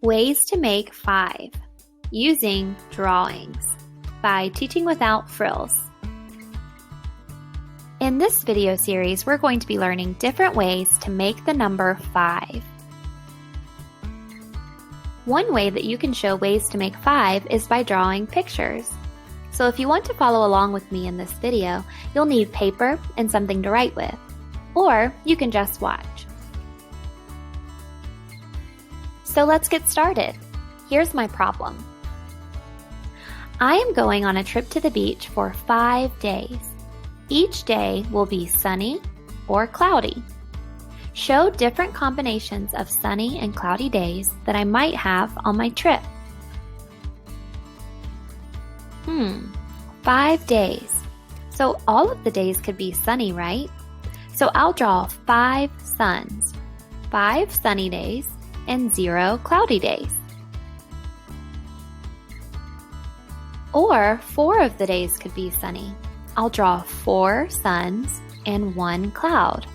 Ways to Make 5 Using Drawings by Teaching Without Frills. In this video series, we're going to be learning different ways to make the number 5. One way that you can show ways to make 5 is by drawing pictures. So if you want to follow along with me in this video, you'll need paper and something to write with, or you can just watch. So let's get started. Here's my problem. I am going on a trip to the beach for 5 days. Each day will be sunny or cloudy. Show different combinations of sunny and cloudy days that I might have on my trip. 5 days. So all of the days could be sunny, right? So I'll draw 5 suns, 5 sunny days, and 0 cloudy days. Or 4 of the days could be sunny. I'll draw 4 suns and 1 cloud,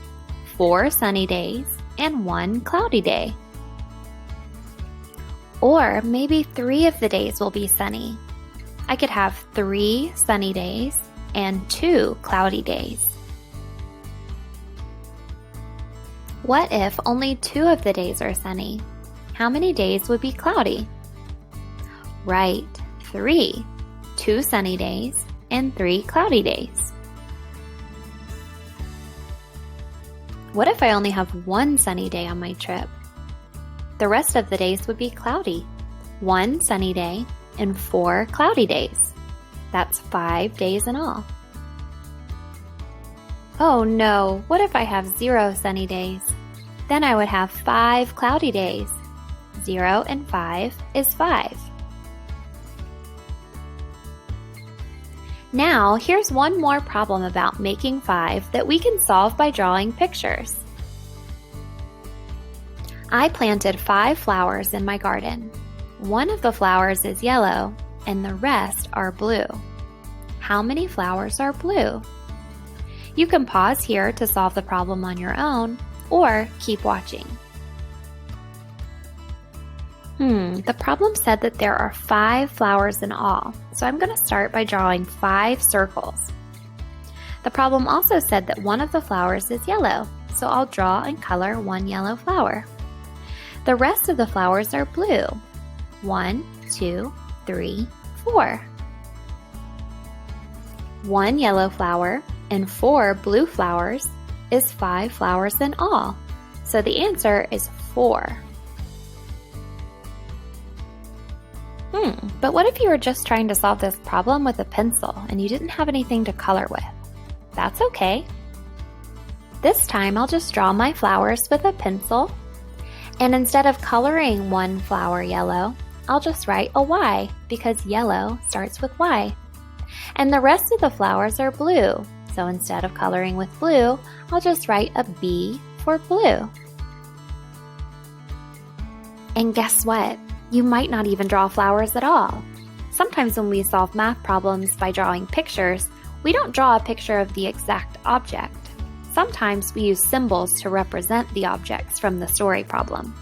4 sunny days and 1 cloudy day. Or maybe 3 of the days will be sunny. I could have 3 sunny days and 2 cloudy days. What if only 2 of the days are sunny? How many days would be cloudy? Right, 3. 2 sunny days and 3 cloudy days. What if I only have 1 sunny day on my trip? The rest of the days would be cloudy. 1 sunny day and 4 cloudy days. That's 5 days in all. Oh no, what if I have 0 sunny days? Then I would have 5 cloudy days. 0 and 5 is 5. Now, here's one more problem about making 5 that we can solve by drawing pictures. I planted 5 flowers in my garden. One of the flowers is yellow and the rest are blue. How many flowers are blue? You can pause here to solve the problem on your own, or keep watching. The problem said that there are 5 flowers in all, so I'm going to start by drawing 5 circles. The problem also said that one of the flowers is yellow, so I'll draw and color 1 yellow flower. The rest of the flowers are blue. 1, 2, 3, 4. 1 yellow flower and 4 blue flowers is 5 flowers in all, so the answer is 4. But what if you were just trying to solve this problem with a pencil and you didn't have anything to color with? That's okay. This time I'll just draw my flowers with a pencil, and instead of coloring 1 flower yellow, I'll just write a Y because yellow starts with Y. And the rest of the flowers are blue, so instead of coloring with blue, I'll just write a B for blue. And guess what? You might not even draw flowers at all. Sometimes when we solve math problems by drawing pictures, we don't draw a picture of the exact object. Sometimes we use symbols to represent the objects from the story problem.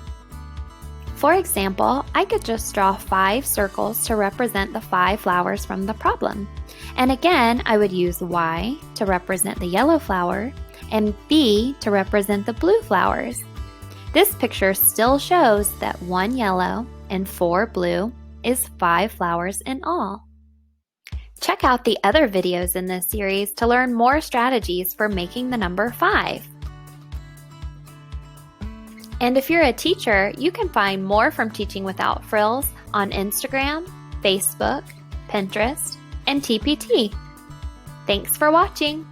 For example, I could just draw 5 circles to represent the 5 flowers from the problem. And again, I would use Y to represent the yellow flower and B to represent the blue flowers. This picture still shows that 1 yellow and 4 blue is 5 flowers in all. Check out the other videos in this series to learn more strategies for making the number 5. And if you're a teacher, you can find more from Teaching Without Frills on Instagram, Facebook, Pinterest, and TPT. Thanks for watching!